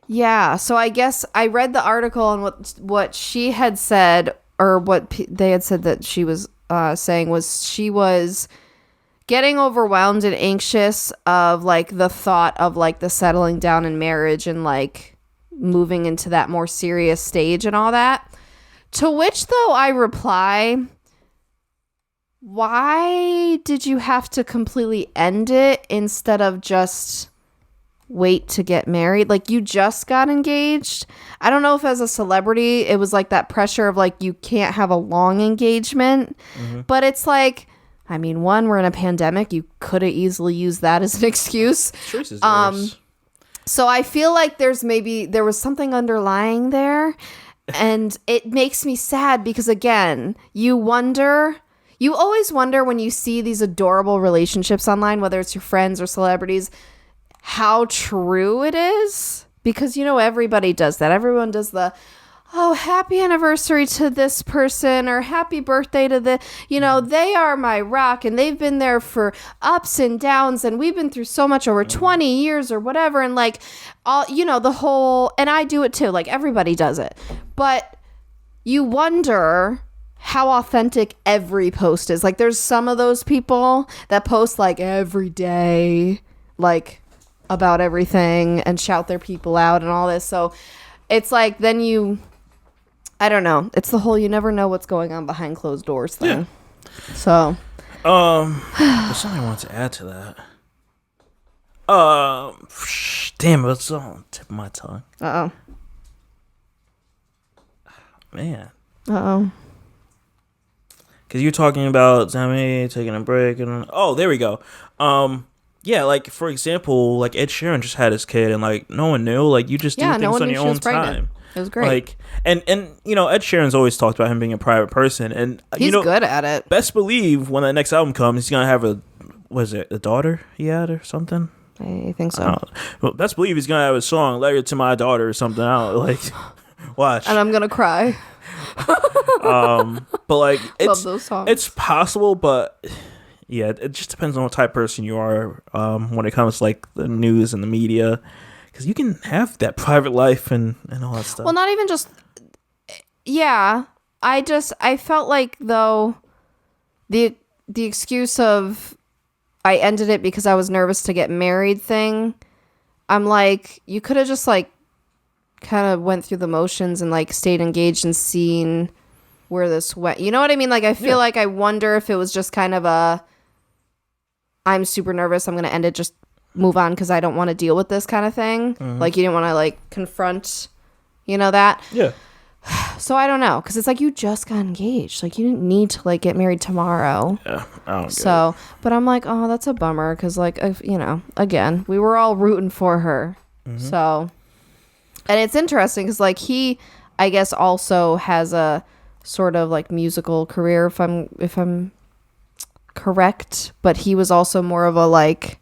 yeah, so I guess I read the article, and what she had said, or what they had said that she was saying, was she was getting overwhelmed and anxious of like the thought of like the settling down in marriage and like moving into that more serious stage and all that. To which though I reply, why did you have to completely end it instead of just wait to get married? Like, you just got engaged. I don't know if as a celebrity it was like that pressure of like you can't have a long engagement, but it's like, I mean, one, we're in a pandemic. You could have easily used that as an excuse. Choice is yours. So I feel like there was something underlying there, and it makes me sad because, again, you always wonder when you see these adorable relationships online, whether it's your friends or celebrities, how true it is, because, you know, everybody does that. Everyone does the, oh, happy anniversary to this person, or happy birthday to the, you know, they are my rock and they've been there for ups and downs and we've been through so much over 20 years or whatever. And like, all, you know, the whole, and I do it too, like everybody does it, but you wonder how authentic every post is. Like there's some of those people that post like every day, like about everything and shout their people out and all this. So it's like, then I don't know. It's the whole, you never know what's going on behind closed doors thing. Yeah. So, there's something I want to add to that. Damn, it's on the tip of my tongue. Uh-oh. Man. Uh-oh. Because you're talking about Sammy taking a break and there we go. Yeah, like for example, like Ed Sheeran just had his kid and like no one knew. Like you just do things on your own time. It was great. Like and you know, Ed Sheeran's always talked about him being a private person, and he's good at it. Best believe when that next album comes, he's gonna have a daughter he had or something. I think so. Well, best believe he's gonna have a song "Letter to My Daughter" or something out. Like, watch. And I'm gonna cry. But like, love those songs. It's possible, but yeah, it just depends on what type of person you are when it comes to like the news and the media, because you can have that private life and all that stuff. Well, not even just, yeah. I felt like though the excuse of I ended it because I was nervous to get married thing, I'm like, you could have just like kind of went through the motions and like stayed engaged and seen where this went. You know what I mean? Like, I feel like I wonder if it was just kind of a, I'm super nervous, I'm going to end it, just move on because I don't want to deal with this kind of thing. Mm-hmm. Like, you didn't want to like confront, you know, that. Yeah. So I don't know, because it's like you just got engaged. Like, you didn't need to like get married tomorrow. Yeah, I don't get it. But I'm like, oh, that's a bummer, because like, you know, again, we were all rooting for her. Mm-hmm. So, and it's interesting because like he, I guess, also has a sort of like musical career, if I'm correct, but he was also more of a like,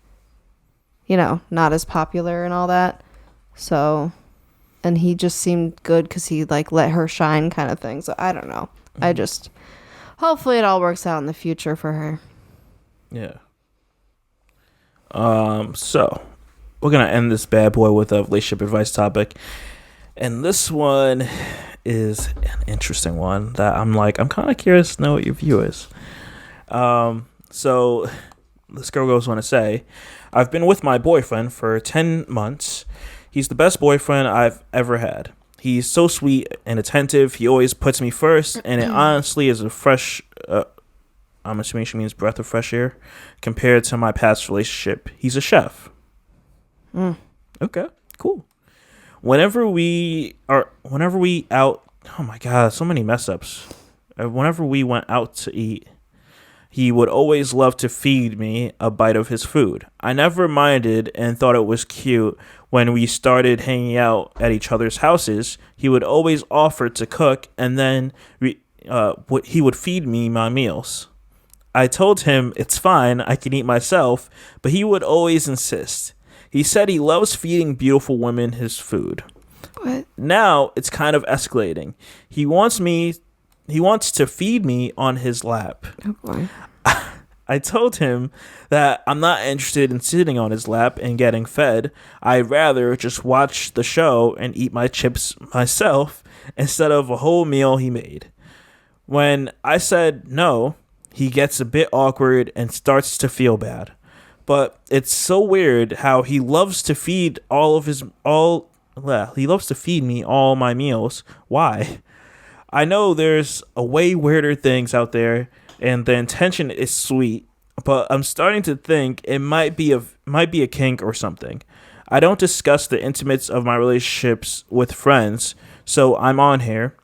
you know, not as popular and all that. So, and he just seemed good because he like let her shine kind of thing. So I don't know. Mm-hmm. I just, hopefully it all works out in the future for her. Yeah. So we're gonna end this bad boy with a relationship advice topic, and this one is an interesting one that I'm kind of curious to know what your view is. So this girl goes on to say, I've been with my boyfriend for 10 months. He's the best boyfriend I've ever had. He's so sweet and attentive. He always puts me first, and it honestly is a fresh, I'm assuming she means breath of fresh air, compared to my past relationship. He's a chef. Okay, cool. Whenever we out, oh my God, so many mess ups. Whenever we went out to eat, he would always love to feed me a bite of his food. I never minded and thought it was cute. When we started hanging out at each other's houses, he would always offer to cook, and then he would feed me my meals. I told him it's fine, I can eat myself, but he would always insist. He said he loves feeding beautiful women his food. What? Now it's kind of escalating. He wants to feed me on his lap. Oh boy. I told him that I'm not interested in sitting on his lap and getting fed. I'd rather just watch the show and eat my chips myself instead of a whole meal he made. When I said no, he gets a bit awkward and starts to feel bad. But it's so weird how he loves to feed he loves to feed me all my meals. Why? I know there's a way weirder things out there, and the intention is sweet, but I'm starting to think it might be a kink or something. I don't discuss the intimates of my relationships with friends, so I'm on here.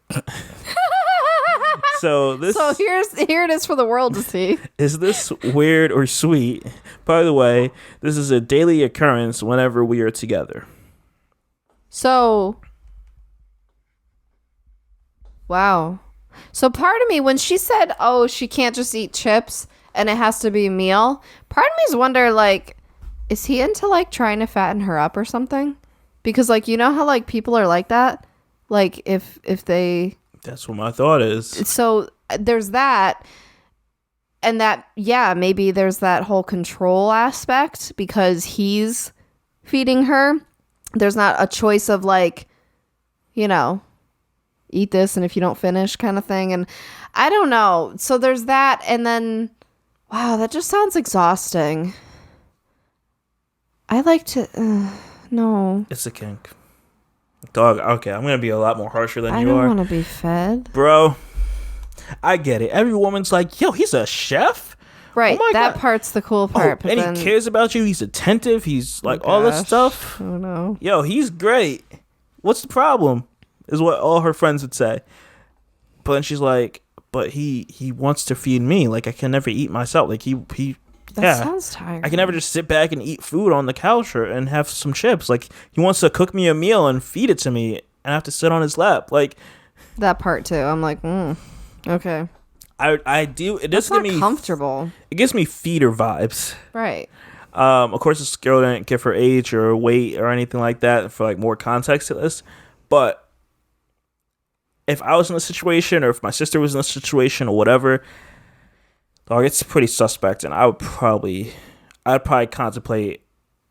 So here it is for the world to see. Is this weird or sweet? By the way, this is a daily occurrence whenever we are together. So, wow. So part of me, when she said, oh, she can't just eat chips and it has to be a meal, part of me is wonder, like, is he into, like, trying to fatten her up or something? Because, like, you know how, like, people are like that? Like, if they... That's what my thought is. So there's that. And that, yeah, maybe there's that whole control aspect because he's feeding her. There's not a choice of, like, you know, eat this and if you don't finish kind of thing. And I don't know. So there's that. And then, wow, that just sounds exhausting. I like to, no. It's a kink. Dog, okay, I'm going to be a lot more harsher than you are. I don't want to be fed. Bro, I get it. Every woman's like, yo, he's a chef? Right, oh that God. part's the cool part. And he cares about you. He's attentive. He's like all this stuff. Oh, no. Yo, he's great. What's the problem? Is what all her friends would say. But then she's like, but he wants to feed me. Like, I can never eat myself. Like, That sounds tiring. I can never just sit back and eat food on the couch and have some chips. Like, he wants to cook me a meal and feed it to me, and I have to sit on his lap. Like, that part too. I'm like, okay. I do. It does That's give not me comfortable. It gives me feeder vibes. Right. Of course, this girl didn't give her age or weight or anything like that for like more context to this. But if I was in a situation, or if my sister was in a situation, or whatever. Dog, it's pretty suspect, and I'd probably contemplate.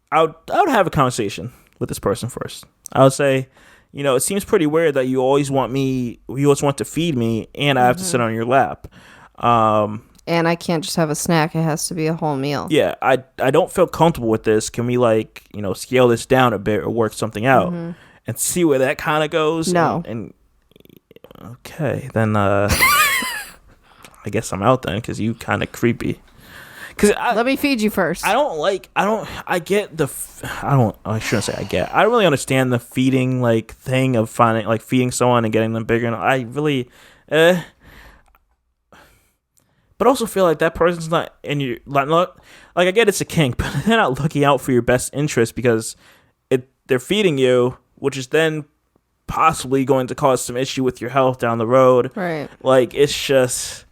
I would have a conversation with this person first. I would say, you know, it seems pretty weird that you always want to feed me, and I have to sit on your lap. And I can't just have a snack; it has to be a whole meal. Yeah, I don't feel comfortable with this. Can we, like, you know, scale this down a bit or work something out and see where that kind of goes? No. And okay, then. I guess I'm out then because you kind of creepy. Let me feed you first. I shouldn't say I get. I don't really understand the feeding like thing of finding like feeding someone and getting them bigger. And I really, but also feel like that person's not in your like I get it's a kink, but they're not looking out for your best interest because they're feeding you, which is then possibly going to cause some issue with your health down the road. Right. Like it's just.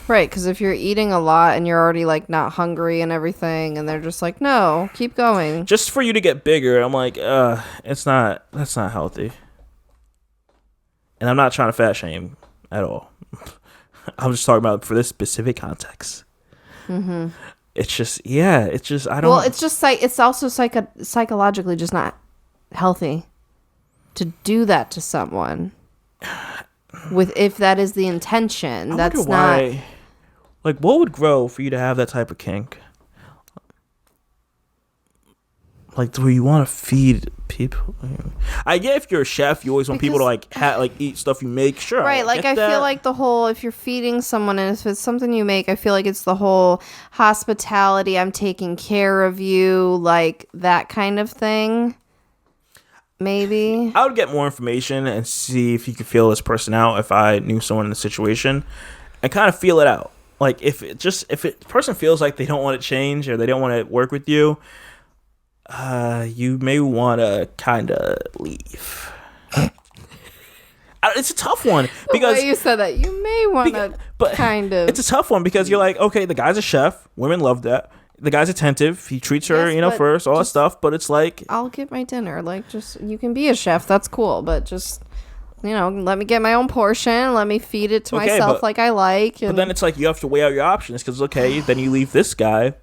Right, because if you're eating a lot and you're already, like, not hungry and everything, and they're just like, no, keep going. Just for you to get bigger, I'm like, that's not healthy. And I'm not trying to fat shame at all. I'm just talking about for this specific context. Mm-hmm. It's just, I don't... Well, it's just, it's also psychologically just not healthy to do that to someone. If that is the intention, that's not... Like, what would grow for you to have that type of kink? Like, do you want to feed people? I get if you're a chef, you always want people to like eat stuff you make. Sure, right? Like I feel like the whole, if you're feeding someone and if it's something you make, I feel like it's the whole hospitality. I'm taking care of you, like that kind of thing. Maybe I would get more information and see if you could feel this person out. If I knew someone in the situation, and kind of feel it out. Like if the person feels like they don't want to change or they don't want to work with you. You may want to kind of leave. It's a tough one because the way you said that, you may want to kind of. It's a tough one because you're like, okay, the guy's a chef. Women love that. The guy's attentive. He treats her, first, all that stuff. But it's like, I'll get my dinner. Like, just you can be a chef. That's cool. But just let me get my own portion. Let me feed it to myself like I like. But then it's like you have to weigh out your options because then you leave this guy.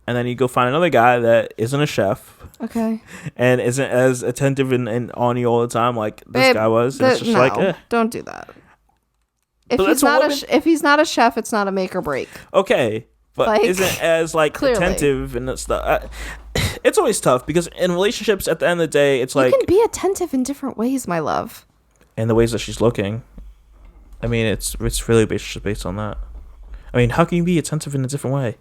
And then you go find another guy that isn't a chef. Okay. And isn't as attentive and on you all the time like this guy was. And it's just don't do that. If he's not a chef, it's not a make or break. Okay. But isn't as clearly attentive and stuff. It's always tough because in relationships at the end of the day, it's like. You can be attentive in different ways, my love. And the ways that she's looking. I mean, it's really based on that. I mean, how can you be attentive in a different way?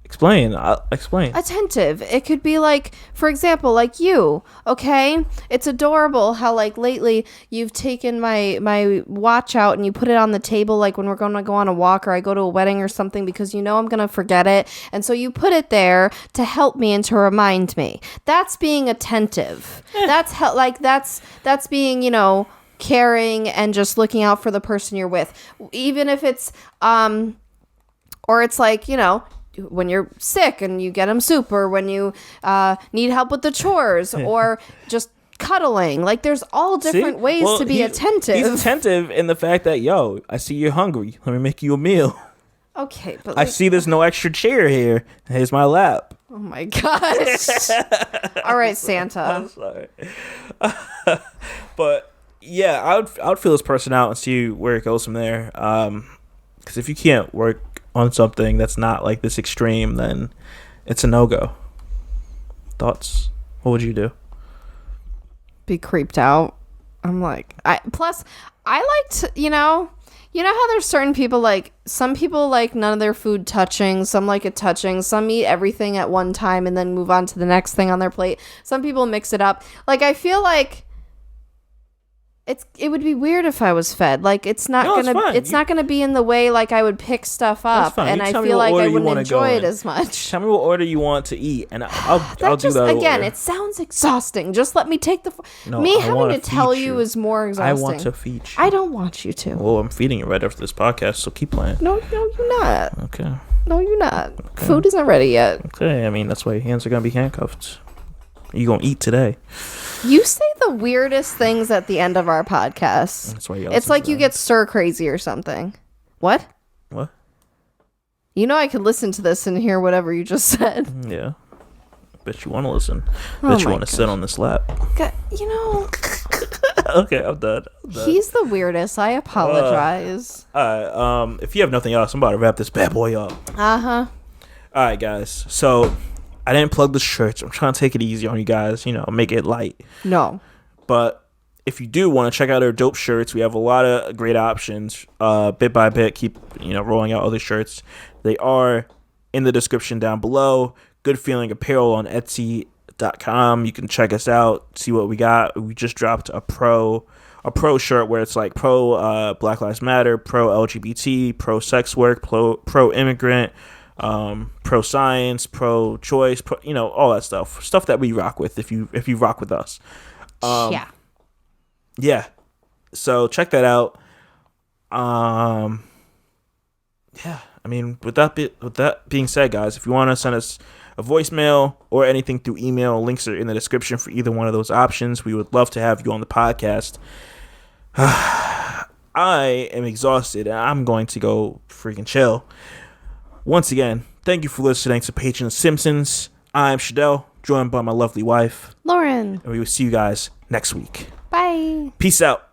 Explain. Attentive. It could be like, for example, like you. Okay, it's adorable how lately you've taken my watch out and you put it on the table when we're going to go on a walk or I go to a wedding or something because I'm gonna forget it, and so you put it there to help me and to remind me. That's being attentive. That's being caring and just looking out for the person you're with, even if it's or it's when you're sick and you get them soup, or when you need help with the chores, or just cuddling. There's all different ways to be attentive. He's attentive in the fact that, I see you're hungry. Let me make you a meal. Okay, but I see there's no extra chair here. Here's my lap. Oh my gosh. All right, Santa. I'm sorry. But yeah, I would feel this person out and see where it goes from there. Because if you can't work on something that's not this extreme, then it's a no-go. Thoughts? What would you do? Be creeped out. I'm like, I like to, how there's certain people, some people none of their food touching, some like it touching, some eat everything at one time and then move on to the next thing on their plate. Some people mix it up. I feel like it would be weird if I was fed. It's not gonna be in the way I would pick stuff up, and I feel like I wouldn't enjoy it as much. Tell me what order you want to eat, and I'll do that. Again, order. It sounds exhausting. Just let me take the. Me having to tell you is more exhausting. I want to feed you. I don't want you to. Well, I'm feeding you right after this podcast, so keep playing. No, you're not. Okay. No, you're not. Okay. Food isn't ready yet. Okay, I mean that's why your hands are gonna be handcuffed. You gonna eat today? You say the weirdest things at the end of our podcast. That's why it's like you get stir crazy or something. What? What? I could listen to this and hear whatever you just said. Yeah. Bet you want to listen. Bet you want to sit on this lap. God, Okay, I'm done. He's the weirdest. I apologize. If you have nothing else, I'm about to wrap this bad boy up. Uh-huh. All right, guys. So I didn't plug the shirts. I'm trying to take it easy on you guys, make it light. No. But if you do want to check out our dope shirts, we have a lot of great options. Bit by bit, keep, rolling out other shirts. They are in the description down below. Good Feeling Apparel on Etsy.com. You can check us out, see what we got. We just dropped a pro shirt where it's pro Black Lives Matter, pro LGBT, pro sex work, pro immigrant, pro science, pro choice, all that stuff that we rock with if you rock with us. Yeah, so check that out. Yeah, I mean, with that being said, guys, if you want to send us a voicemail or anything through email, links are in the description for either one of those options. We would love to have you on the podcast. I am exhausted and I'm going to go freaking chill. Once again, thank you for listening to Paging the Simpsons. I'm Shadell, joined by my lovely wife, Lauren. and we will see you guys next week. Bye. Peace out.